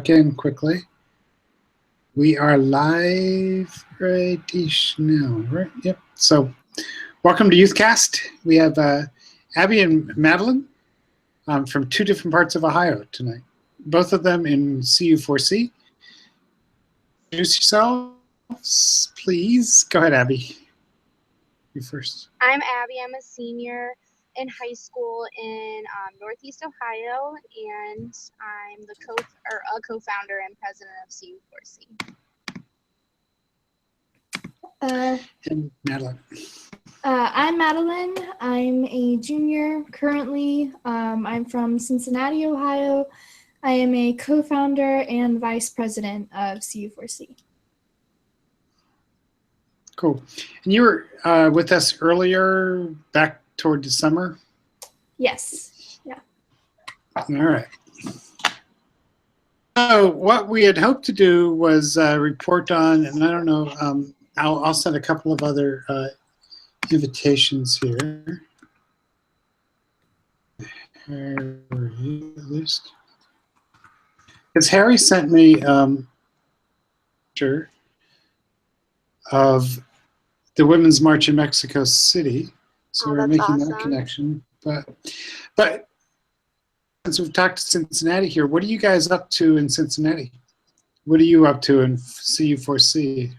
Again, quickly. We are live right now, right? Yep. So, welcome to YouthCast. We have Abby and Madeline from two different parts of Ohio tonight. Both of them in CU4C. Introduce yourselves, please. Go ahead, Abby. You first. I'm Abby. I'm a senior in high school in Northeast Ohio, and I'm the co-founder and president of CU4C. And Madeline. I'm Madeline. I'm a junior currently. I'm from Cincinnati, Ohio. I am a co-founder and vice president of CU4C. Cool. And you were with us earlier, back toward the summer? Yes. Yeah. All right. So what we had hoped to do was report on, and I don't know, I'll send a couple of other invitations here. List. Because Harry sent me a picture of the Women's March in Mexico City. So we're making awesome. that connection. But since we've talked to Cincinnati here, what are you guys up to in Cincinnati? What are you up to in CU4C?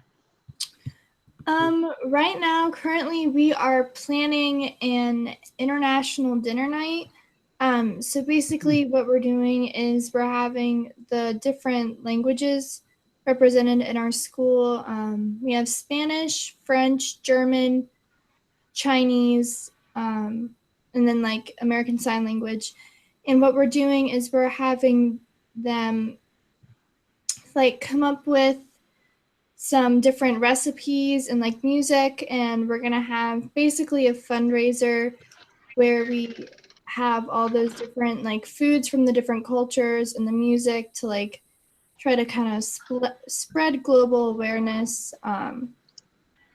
Right now, currently, we are planning an international dinner night. So basically what we're doing is we're having the different languages represented in our school. We have Spanish, French, German, Chinese, and then like American Sign Language. And what we're doing is we're having them like come up with some different recipes and like music, and we're gonna have basically a fundraiser where we have all those different like foods from the different cultures and the music to like try to kind of spread global awareness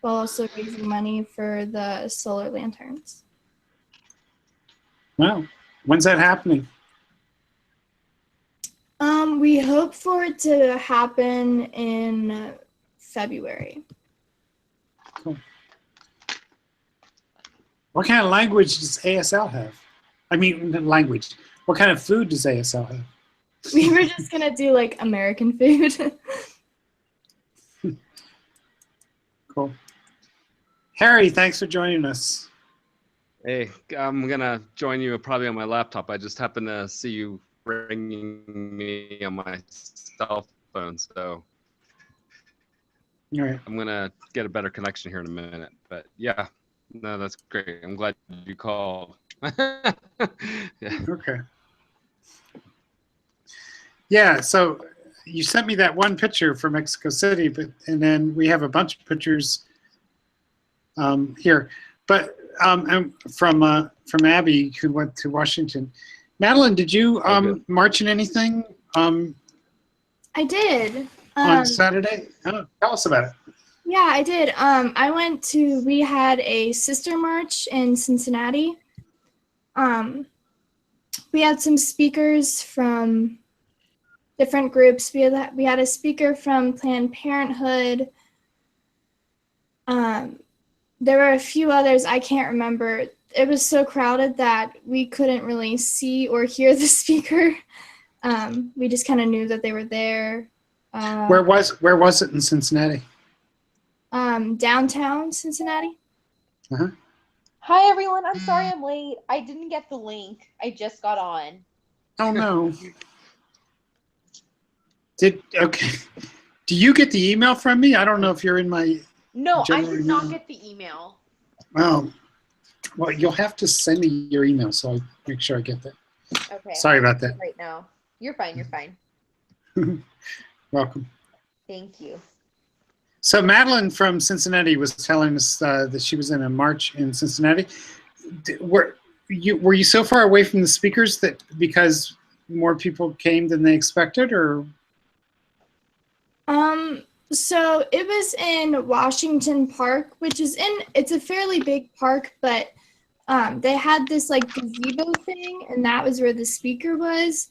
while also raising money for the solar lanterns. Wow. When's that happening? We hope for it to happen in February. Cool. What kind of language does ASL have? I mean, language. What kind of food does ASL have? We were just gonna do like American food. Cool. Harry, thanks for joining us. Hey, I'm gonna join you probably on my laptop. I just happened to see you ringing me on my cell phone, so All right. I'm gonna get a better connection here in a minute. But yeah, no, that's great. I'm glad you called. Yeah. Okay. Yeah, so you sent me that one picture from Mexico City, and then we have a bunch of pictures here. But from Abby, who went to Washington. Madeline, did you march in anything? I did. On Saturday? Tell us about it. Yeah, I did. We had a sister march in Cincinnati. We had some speakers from different groups. We had a speaker from Planned Parenthood. There were a few others I can't remember. It was so crowded that we couldn't really see or hear the speaker. We just kind of knew that they were there. Where was it in Cincinnati? Downtown Cincinnati. Uh-huh. Hi everyone, I'm sorry I'm late. I didn't get the link. I just got on. Oh no. Okay. Do you get the email from me? I don't know if you're in my. No, I general did not email. get the email. Oh. Well, you'll have to send me your email so I make sure I get that. Okay. Sorry about that. Right now. You're fine, you're fine. Welcome. Thank you. So Madeline from Cincinnati was telling us that she was in a march in Cincinnati. Were you so far away from the speakers that because more people came than they expected, or? So it was in Washington Park, it's a fairly big park, but they had this like gazebo thing, and that was where the speaker was.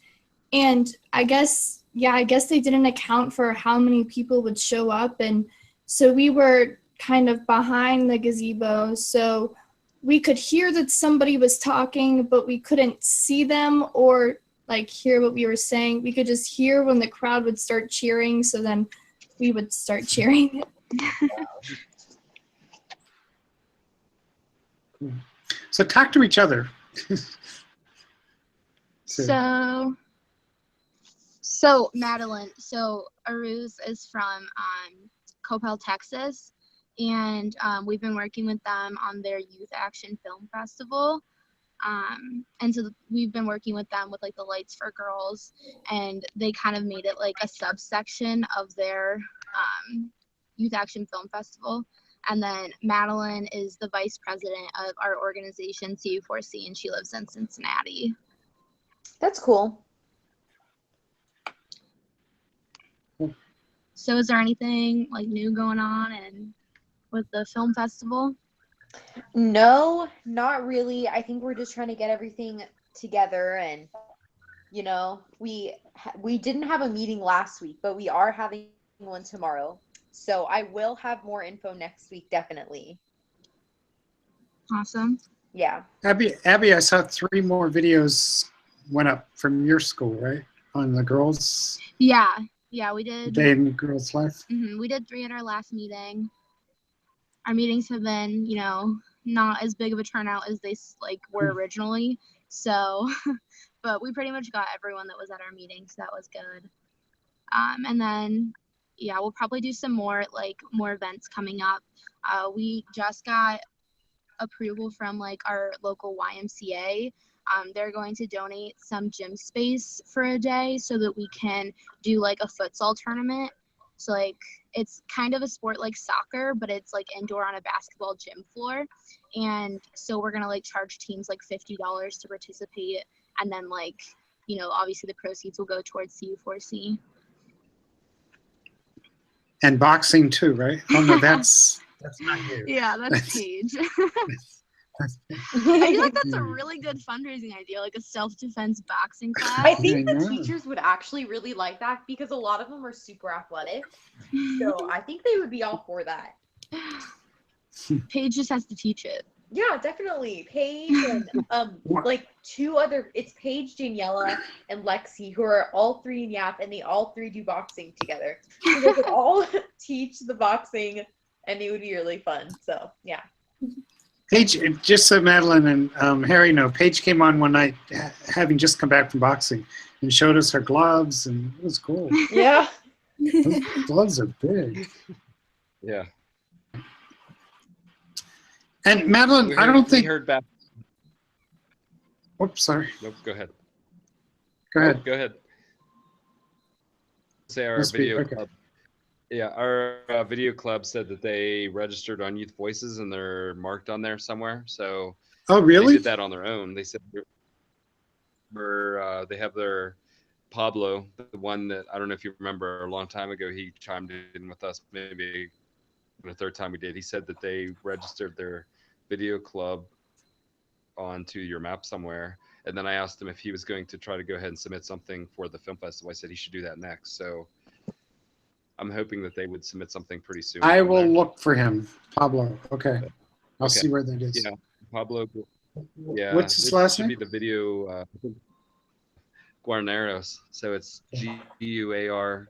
And I guess yeah, I guess they didn't account for how many people would show up. And so we were kind of behind the gazebo. So we could hear that somebody was talking, but we couldn't see them or like hear what we were saying. We could just hear when the crowd would start cheering. So then we would start cheering. So talk to each other. So Madeline, so Aruz is from Coppell, Texas, and we've been working with them on their Youth Action Film Festival. And so we've been working with them with like the Lights for Girls, and they kind of made it like a subsection of their Youth Action Film Festival. And then Madeline is the vice president of our organization, CU4C, and she lives in Cincinnati. That's cool. So is there anything like new going on and with the film festival? No, not really. I think we're just trying to get everything together, and you know, we didn't have a meeting last week, but we are having one tomorrow. So I will have more info next week, definitely. Awesome. Yeah. Abby, I saw 3 more videos went up from your school, right? On the girls' Yeah, we did. day in girls' life. We did 3 at our last meeting. Our meetings have been, you know, not as big of a turnout as they like were originally. So, but we pretty much got everyone that was at our meeting, so that was good. And then, yeah, we'll probably do some more events coming up. We just got approval from like our local YMCA. They're going to donate some gym space for a day so that we can do like a futsal tournament. So like it's kind of a sport like soccer, but it's like indoor on a basketball gym floor. And so we're gonna like charge teams like $50 to participate, and then like, you know, obviously the proceeds will go towards CU4C. And boxing too, right? Oh no, that's not you. Yeah, that's Paige. I feel like that's a really good fundraising idea, like a self-defense boxing class. I think the teachers would actually really like that because a lot of them are super athletic. So I think they would be all for that. Paige just has to teach it. Yeah, definitely. Paige and like 2 other, it's Paige, Daniela, and Lexi, who are all 3 in YAP, and they all 3 do boxing together. So they could all teach the boxing, and it would be really fun. So yeah. Paige, just so Madeline and Harry know, Paige came on one night having just come back from boxing and showed us her gloves, and it was cool. Yeah. Those gloves are big. Yeah. And Madeline, I don't think. We heard back. Oops, sorry. Nope, go ahead. Go ahead. Go ahead. Say our video club. Yeah, our video club said that they registered on Youth Voices and they're marked on there somewhere. So oh, really? They did that on their own. They said they have their Pablo, the one that I don't know if you remember a long time ago, he chimed in with us maybe the 3rd time we did. He said that they registered their video club onto your map somewhere. And then I asked him if he was going to try to go ahead and submit something for the film festival. I said he should do that next. So I'm hoping that they would submit something pretty soon. I will look for him, Pablo. Okay, I'll see where that is. Yeah, Pablo. Yeah. What's his last name? Should be the video Guarneros. So it's Guarner,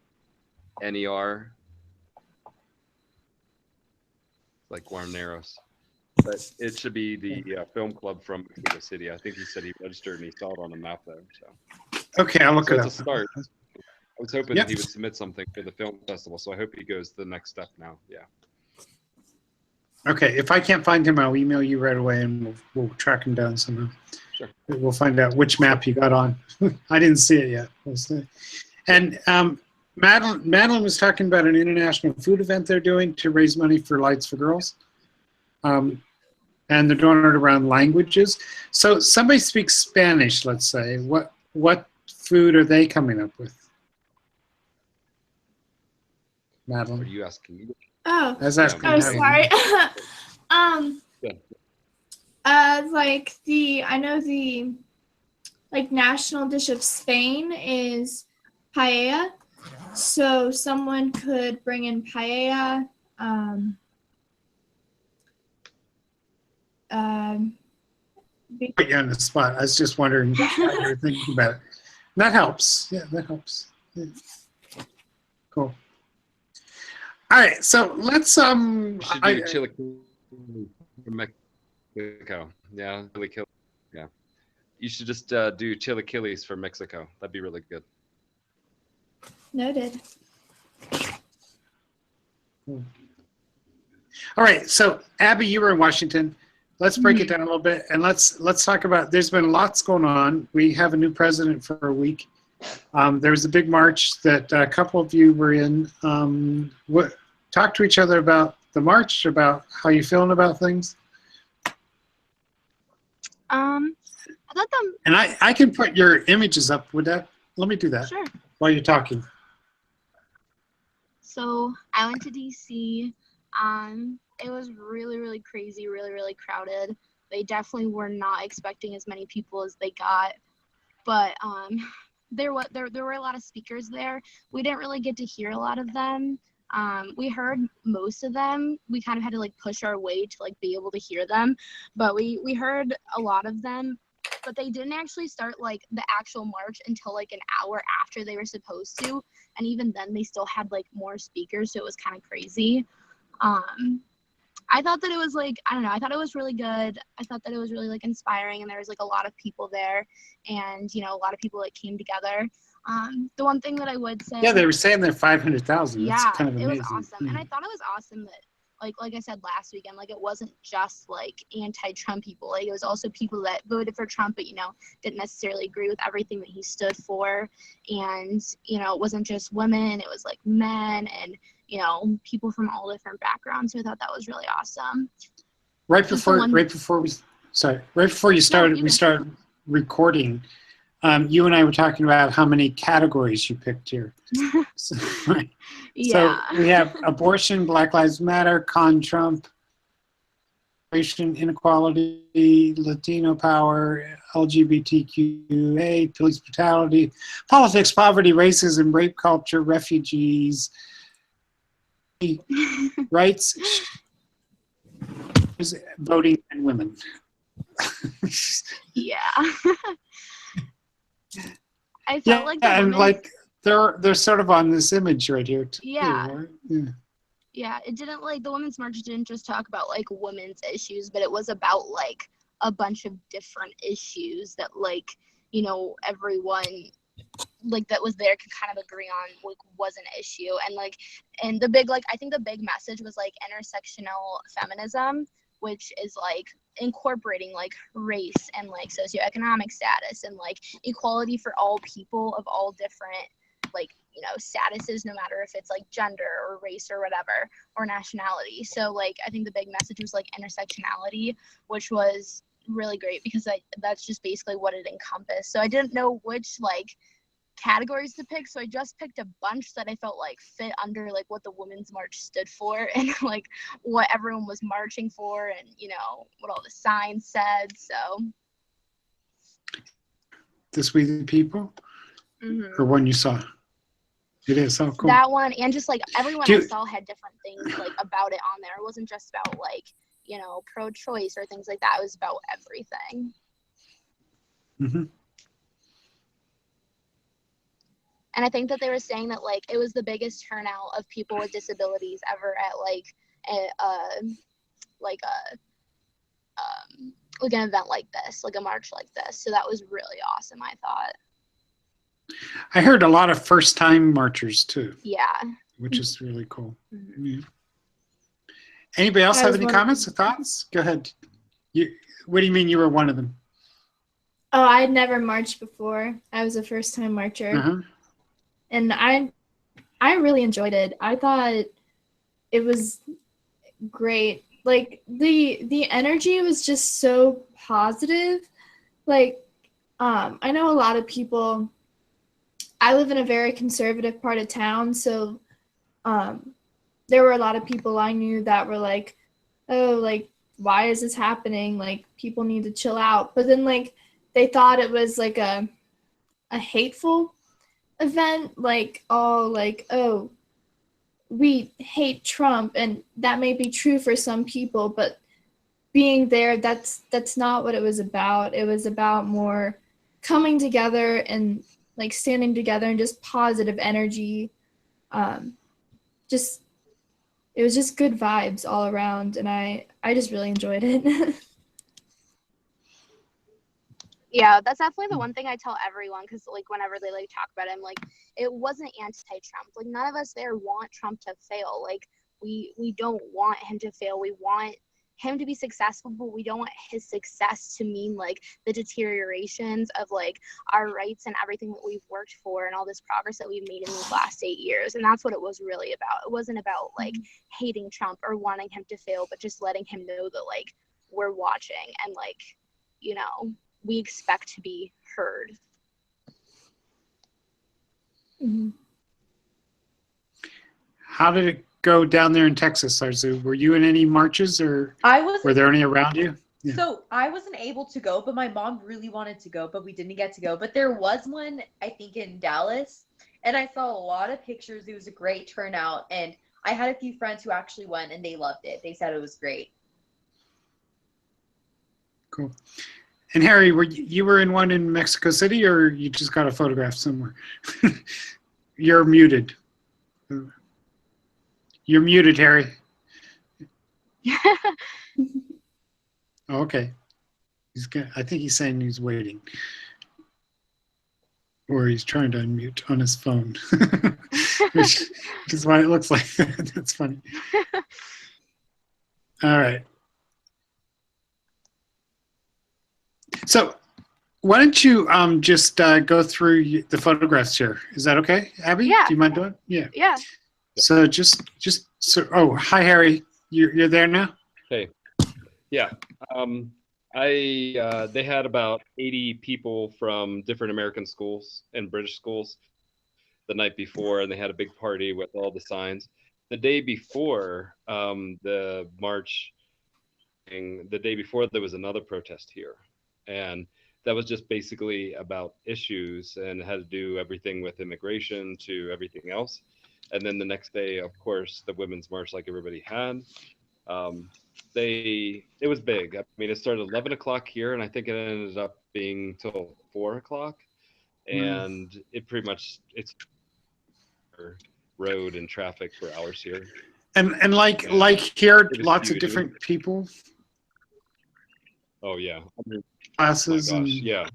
like Guarneros. But it should be the film club from Mexico City. I think he said he registered and he saw it on the map there. So okay, I'll look it up. It's a start. I was hoping that he would submit something for the film festival, so I hope he goes to the next step now. Yeah. Okay, if I can't find him, I'll email you right away, and we'll track him down somehow. Sure. We'll find out which map he got on. I didn't see it yet. We'll see. And Madeline was talking about an international food event they're doing to raise money for Lights for Girls. And they're doing it around languages. So somebody speaks Spanish, let's say. What food are they coming up with? Madeline. Are you asking me? Oh, I was asking sorry. Yeah. Like I know the like national dish of Spain is paella. So someone could bring in paella. Put you on the spot. I was just wondering how you were thinking about it. That helps. Yeah, that helps. Yeah. Cool. All right, so let's You should do chilaquiles from Mexico. Yeah, chilaquiles. Yeah, you should just do chilaquiles from Mexico. That'd be really good. Noted. All right, so Abby, you were in Washington. Let's break it down a little bit, and let's talk about. There's been lots going on. We have a new president for a week. There was a big march that a couple of you were in. Talk to each other about the march, about how you feeling about things. I thought them. And I can put your images up. Would that? Let me do that Sure. while you're talking. So I went to DC. It was really, really crazy, really, really crowded. They definitely were not expecting as many people as they got, but there were a lot of speakers there. We didn't really get to hear a lot of them. We heard most of them. We kind of had to like push our way to like be able to hear them, but we heard a lot of them. But they didn't actually start like the actual march until like an hour after they were supposed to, and even then they still had like more speakers, so it was kind of crazy. I thought that it was like, I don't know, I thought it was really good. I thought that it was really like inspiring, and there was like a lot of people there, and you know, a lot of people that came together. The one thing that I would say, Yeah, they were saying they're 500,000. yeah, That's kind of amazing. it was awesome. And I thought it was awesome that like I said last weekend, like it wasn't just like anti-Trump people. Like it was also people that voted for Trump, but you know, didn't necessarily agree with everything that he stood for. And you know, it wasn't just women, it was like men and you know, people from all different backgrounds. So I thought that was really awesome. Right before you started, we started recording. You and I were talking about how many categories you picked here. So, Yeah. So we have abortion, Black Lives Matter, con Trump, inequality, Latino power, LGBTQA, police brutality, politics, poverty, racism, rape culture, refugees, rights, voting, and women. Yeah. I felt like the and women, like they're sort of on this image right here too. Yeah. Right? Yeah. Yeah, it didn't like the women's march didn't just talk about like women's issues, but it was about like a bunch of different issues that like, you know, everyone like that was there could kind of agree on like was an issue. And like and the big like I think the big message was like intersectional feminism, which is like incorporating like race and like socioeconomic status and like equality for all people of all different like, you know, statuses, no matter if it's like gender or race or whatever, or nationality. So like I think the big message was like intersectionality, which was really great because that's just basically what it encompassed. So I didn't know which like categories to pick, so I just picked a bunch that I felt like fit under like what the Women's March stood for and like what everyone was marching for and you know what all the signs said. So This We the People, or one you saw? It is so cool. That one, and just like everyone I saw had different things like about it on there. It wasn't just about like, you know, pro-choice or things like that. It was about everything. And I think that they were saying that like it was the biggest turnout of people with disabilities ever at like an event like this, like a march like this. So that was really awesome, I thought. I heard a lot of first-time marchers too. Yeah. Which is really cool. Yeah. Anybody else have any comments or thoughts? Go ahead. What do you mean you were one of them? Oh, I'd never marched before. I was a first-time marcher. And I really enjoyed it. I thought it was great. Like the energy was just so positive. Like I know a lot of people. I live in a very conservative part of town, so there were a lot of people I knew that were like, "Oh, like why is this happening? Like people need to chill out." But then like they thought it was like a hateful event, like all like, oh, we hate Trump, and that may be true for some people, but being there, that's not what it was about. It was about more coming together and like standing together and just positive energy. Just it was just good vibes all around, and I just really enjoyed it. Yeah, that's definitely the one thing I tell everyone, because like whenever they like talk about him, like it wasn't anti-Trump. Like none of us there want Trump to fail. Like we don't want him to fail. We want him to be successful, but we don't want his success to mean like the deteriorations of like our rights and everything that we've worked for and all this progress that we've made in these last 8 years. And that's what it was really about. It wasn't about like hating Trump or wanting him to fail, but just letting him know that like we're watching and like, you know, we expect to be heard. Mhm. How did it go down there in Texas, Arzu? Were you in any marches, or I was were there any around you? Yeah. So I wasn't able to go, but my mom really wanted to go, but we didn't get to go. But there was one, I think, in Dallas, and I saw a lot of pictures. It was a great turnout, and I had a few friends who actually went, and they loved it. They said it was great. Cool. And Harry, you were in one in Mexico City, or you just got a photograph somewhere? You're muted. You're muted, Harry. Oh, okay. I think he's saying he's waiting, or he's trying to unmute on his phone, which is why it looks like that. That's funny. All right. So why don't you just go through the photographs here? Is that okay, Abby? Yeah. Do you mind doing it? Yeah. Yeah. So oh, hi, Harry. You're there now? Hey. Yeah. They had about 80 people from different American schools and British schools the night before, and they had a big party with all the signs. The day before the march, the day before, there was another protest here, and that was just basically about issues and had to do everything with immigration to everything else. And then the next day, of course, the women's march, like everybody had. It was big. I mean, it started 11 o'clock here, and I think it ended up being till 4 o'clock. And it pretty much it's road and traffic for hours here. And like here, lots of huge. different people. Oh yeah. I mean, Classes oh my and gosh,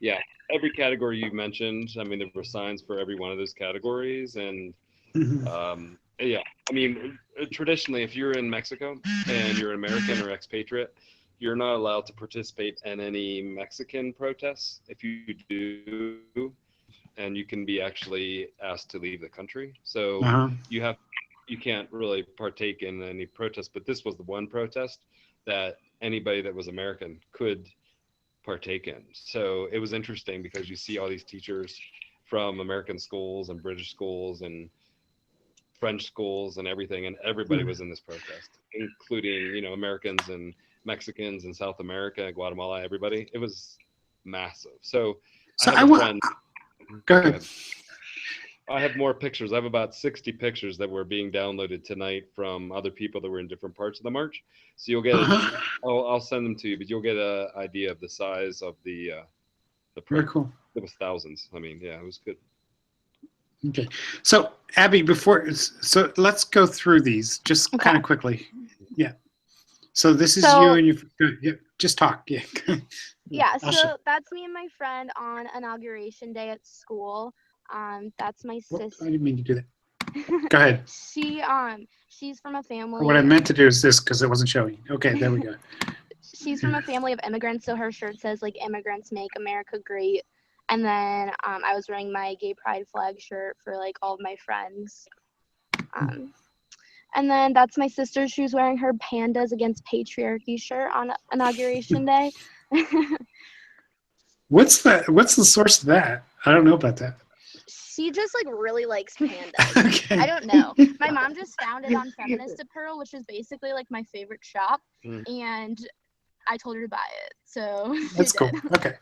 yeah. Every category you mentioned. I mean, there were signs for every one of those categories, and yeah. I mean, traditionally, if you're in Mexico and you're an American or expatriate, you're not allowed to participate in any Mexican protests. If you do, and you can be actually asked to leave the country. So you can't really partake in any protests. But this was the one protest that anybody that was American could partake in. So it was interesting because you see all these teachers from American schools and British schools and French schools and everything, and everybody was in this protest, including, you know, Americans and Mexicans and South America, Guatemala, everybody. It was massive. So I have a friend. Go ahead. I have more pictures. I have about 60 pictures that were being downloaded tonight from other people that were in different parts of the march. So you'll get I'll send them to you, but you'll get an idea of the size of the Very cool. It was thousands. I mean, yeah, it was good. Okay. So Abby, so let's go through these just kind of quickly. Yeah. So this is you and you just talk. Yeah. Yeah, so that's me and my friend on inauguration day at school. That's my sister. I didn't mean to do that. Go ahead. She's from a family. What I meant to do is this because it wasn't showing. Okay, there we go. She's from a family of immigrants, so her shirt says like "Immigrants Make America Great." And then I was wearing my gay pride flag shirt for like all of my friends. And then that's my sister. She was wearing her Pandas Against Patriarchy shirt on inauguration day. What's the source of that? I don't know about that. She just like really likes pandas. Okay. I don't know. My mom just found it on Feminist Apparel, which is basically like my favorite shop, and I told her to buy it. So that's cool. Okay.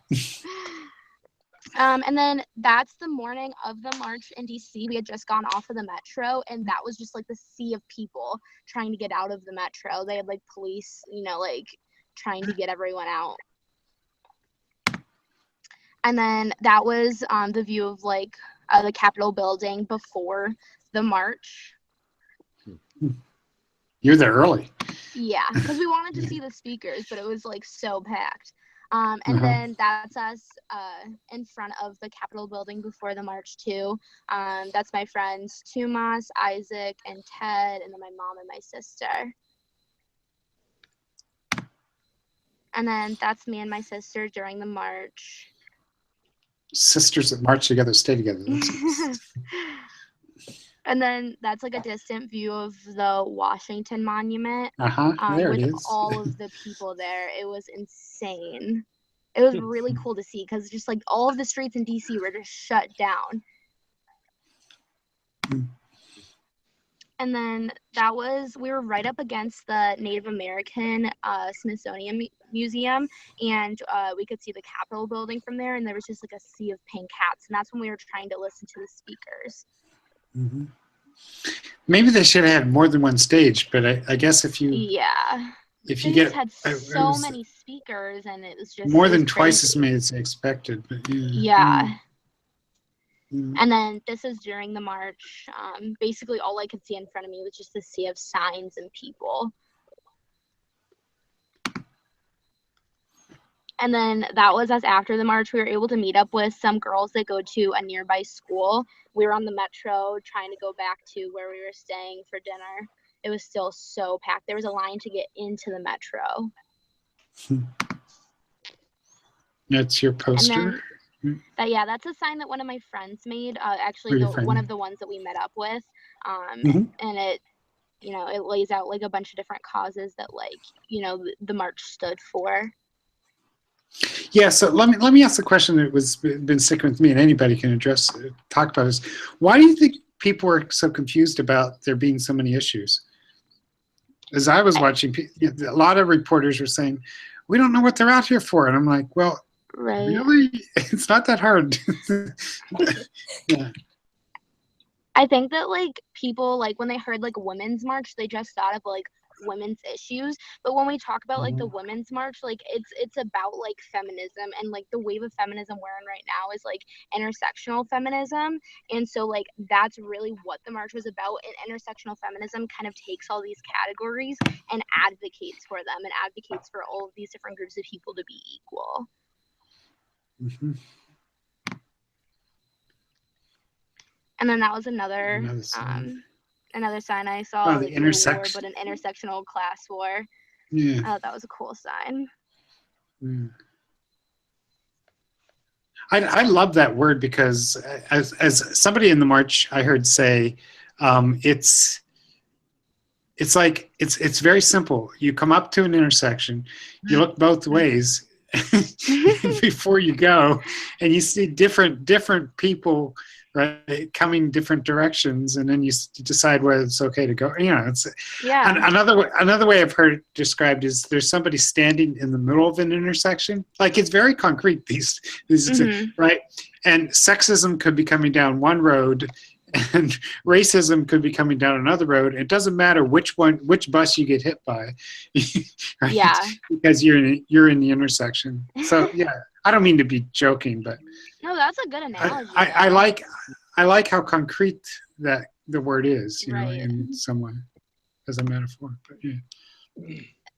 And then that's the morning of the march in DC. We had just gone off of the metro, and that was just like the sea of people trying to get out of the metro. They had like police, like trying to get everyone out. And then that was the view of like the Capitol building before the march. You're there early. Yeah, because we wanted to see the speakers, but it was like so packed. And then that's us in front of the Capitol building before the march too. That's my friends Tomas, Isaac, and Ted, and then my mom and my sister. And then that's me and my sister during the march. Sisters that march together stay together. And then that's like a distant view of the Washington Monument. There with it is. all of the people there. It was insane. It was really cool to see because just like all of the streets in DC were just shut down. And then we were right up against the Native American Smithsonian Museum, and we could see the Capitol building from there, and there was just like a sea of pink hats, and that's when we were trying to listen to the speakers. Mm-hmm. Maybe they should have had more than one stage, but I guess if you just had so many speakers, and it was just more than twice as many as expected. But yeah. And then this is during the march. Basically, all I could see in front of me was just a sea of signs and people. And then that was us after the march. We were able to meet up with some girls that go to a nearby school. We were on the metro trying to go back to where we were staying for dinner. It was still so packed. There was a line to get into the metro. That's your poster. That's a sign that one of my friends made. Actually, one of the ones that we met up with. And it, it lays out like a bunch of different causes that the march stood for. Yeah, so let me ask the question that been sticking with me, and anybody can talk about this. Why do you think people are so confused about there being so many issues? As I was watching, a lot of reporters were saying, "We don't know what they're out here for," and I'm like, "Well, really? It's not that hard." Yeah. I think that people when they heard women's march, they just thought of women's issues, but when we talk about the women's march, it's about feminism, and the wave of feminism we're in right now is intersectional feminism, and so that's really what the march was about. And intersectional feminism kind of takes all these categories and advocates for them and advocates for all of these different groups of people to be equal. And then that was another sign I saw. The intersection, but an intersectional class war. Yeah. That was a cool sign. I love that word because as somebody in the march I heard say, it's very simple. You come up to an intersection, you look both ways before you go, and you see different people, right, coming different directions, and then you decide whether it's okay to go. Another way I've heard it described is there's somebody standing in the middle of an intersection. It's very concrete. These right, and sexism could be coming down one road, and racism could be coming down another road. It doesn't matter which bus you get hit by, right? Yeah, because you're in the intersection. So yeah, I don't mean to be joking, but no, that's a good analogy. I like how concrete that the word is, in some way, as a metaphor. But yeah.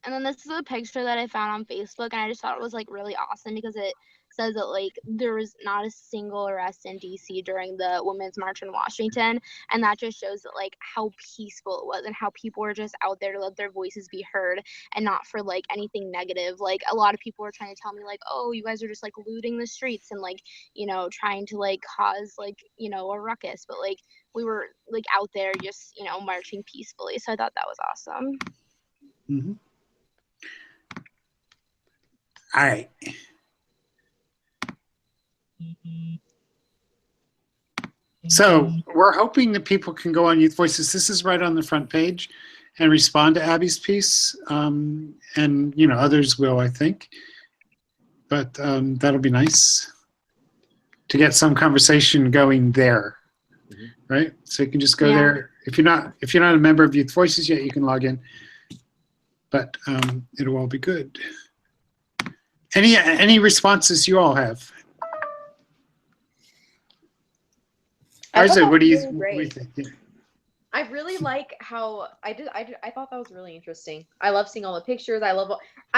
And then this is a picture that I found on Facebook, and I just thought it was really awesome because it says that there was not a single arrest in DC during the Women's March in Washington, and that just shows that how peaceful it was and how people were just out there to let their voices be heard and not for anything negative. A lot of people were trying to tell me oh, you guys are just looting the streets and trying to cause a ruckus, but we were out there just marching peacefully. So I thought that was awesome. Mm-hmm. All right. So we're hoping that people can go on Youth Voices. This is right on the front page, and respond to Abby's piece, and others will, I think. But that'll be nice to get some conversation going there, Mhm. right? So you can just go Yeah. there. If you're not a member of Youth Voices yet, you can log in. But it'll all be good. Any responses you all have? I thought Isaac, that what do was you really great. think? Yeah. I really like how I thought that was really interesting. I love seeing all the pictures. I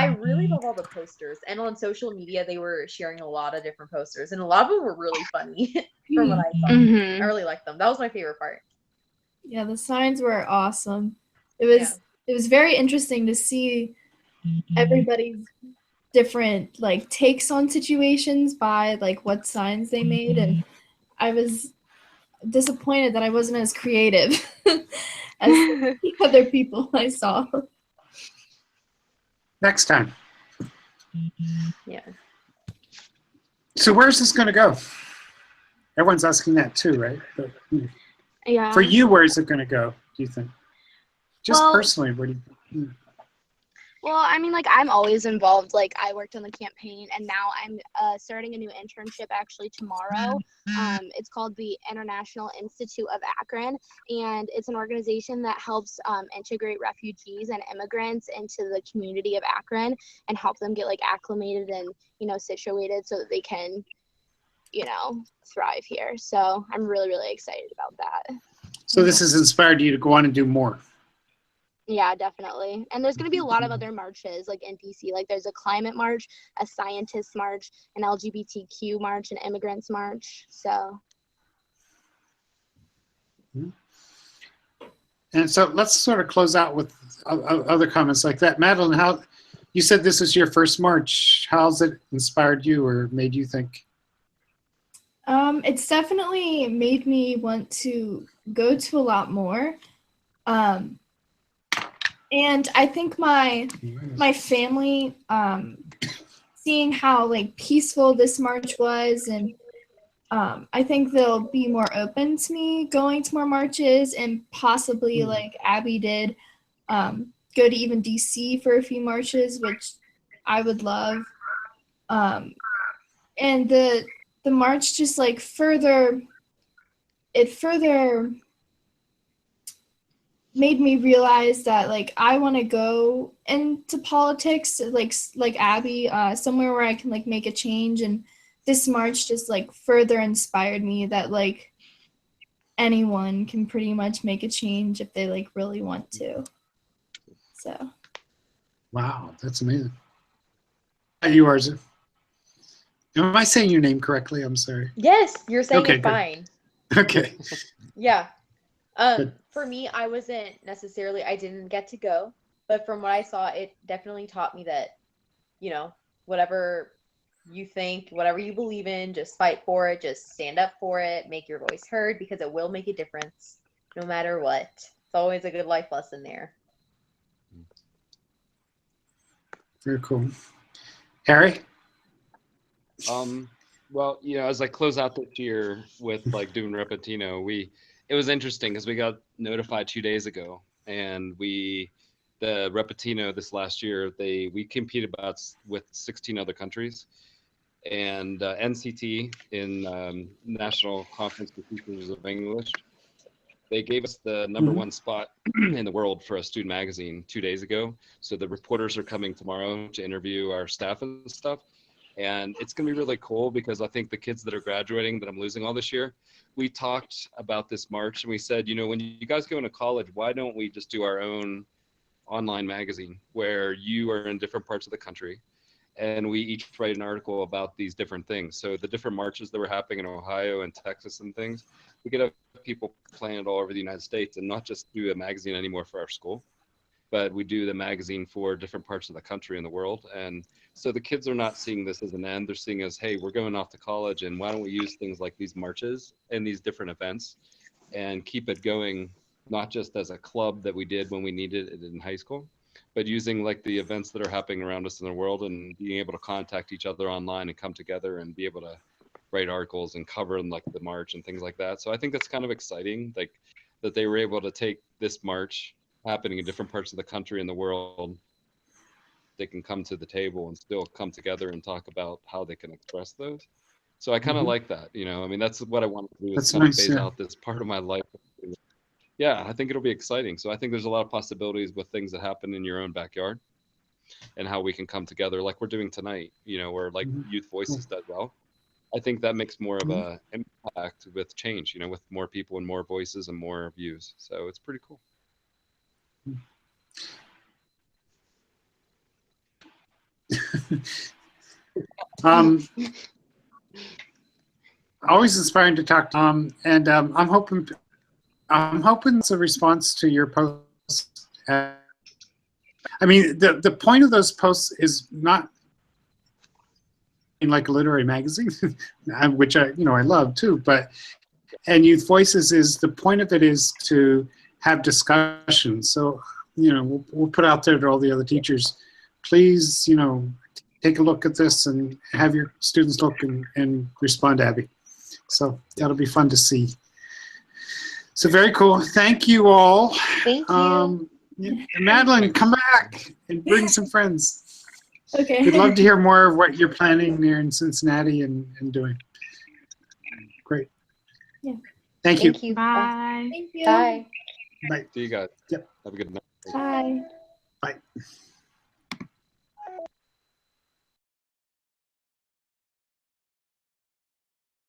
really love all the posters. And on social media, they were sharing a lot of different posters, and a lot of them were really funny from what I saw. Mhm. I really liked them. That was my favorite part. Yeah, the signs were awesome. Yeah. It was very interesting to see everybody's different like takes on situations by like what signs they made, and I was disappointed that I wasn't as creative as the other people I saw. Next time. Yeah. So where's this going to go? Everyone's asking that too, right? But Yeah. for you, where is it going to go, do you think? Just Well- personally, what do you? Well, I mean, like, I'm always involved. Like, I worked on the campaign, and now I'm starting a new internship actually tomorrow. It's called the International Institute of Akron, and it's an organization that helps integrate refugees and immigrants into the community of Akron and help them get, like, acclimated and, you know, situated so that they can, you know, thrive here. So I'm really, really excited about that. So this has inspired you to go on and do more. Yeah, definitely. And there's going to be a lot of other marches like in DC. Like there's a climate march, a scientist march, an LGBTQ march, an immigrants march. So. And so let's sort of close out with other comments like that. Madeline, how you said this was your first march. How's it inspired you or made you think? It's definitely made me want to go to a lot more. And I think my family, seeing how like peaceful this march was, and I think they'll be more open to me going to more marches, and possibly like Abby did, go to even DC for a few marches, which I would love. And the march just like further made me realize that like I want to go into politics like Abby, somewhere where I can like make a change. And this march just like further inspired me that like anyone can pretty much make a change if they like really want to. So Wow, that's amazing. You, Arzu. Am I saying your name correctly? I'm sorry. Yes, you're saying Okay, it good. fine. Okay. Yeah. Good. For me, I didn't get to go, but from what I saw, it definitely taught me that, you know, whatever you think, whatever you believe in, just fight for it, just stand up for it, make your voice heard, because it will make a difference no matter what. It's always a good life lesson there. Very cool. Harry? Well, you know, as I close out this year with like doing Repetino, it was interesting because we got notified 2 days ago, and the Repetino this last year, we competed with 16 other countries, and NCT in National Conference for Teachers of English, they gave us the number one spot in the world for a student magazine 2 days ago. So the reporters are coming tomorrow to interview our staff and stuff. And it's going to be really cool because I think the kids that are graduating that I'm losing all this year, we talked about this march and we said, you know, when you guys go into college, why don't we just do our own online magazine where you are in different parts of the country and we each write an article about these different things. So the different marches that were happening in Ohio and Texas and things, we could have people playing it all over the United States and not just do a magazine anymore for our school, but we do the magazine for different parts of the country and the world. And so the kids are not seeing this as an end. They're seeing as, hey, we're going off to college, and why don't we use things like these marches and these different events and keep it going, not just as a club that we did when we needed it in high school, but using like the events that are happening around us in the world and being able to contact each other online and come together and be able to write articles and cover like the march and things like that. So I think that's kind of exciting, like that they were able to take this march happening in different parts of the country and the world, they can come to the table and still come together and talk about how they can express those. So I kind of Mhm. like that, you know. I mean, that's what I want to do, is That's kind of nice, phase yeah. out this part of my life. Yeah, I think it'll be exciting. So I think there's a lot of possibilities with things that happen in your own backyard and how we can come together like we're doing tonight, you know, where like Mhm. Youth Voices does well. I think that makes more of Mhm. a impact with change, you know, with more people and more voices and more views. So it's pretty cool. Um, always inspiring to talk to. I'm hoping it's a response to your post. I mean, the point of those posts is not in like a literary magazine, which I love too. But and Youth Voices is the point of it is to have discussions. So we'll put out there to all the other teachers, please take a look at this and have your students look and respond to Abby. So that'll be fun to see. So very cool. Thank you all. Thank you. Madeline, come back and bring some friends. Okay. We'd love to hear more of what you're planning there in Cincinnati and doing. Great. Yeah. Thank you. Thank you. Bye. Thank you. Bye. Bye. See you guys. Yep. Have a good night. Bye. Bye.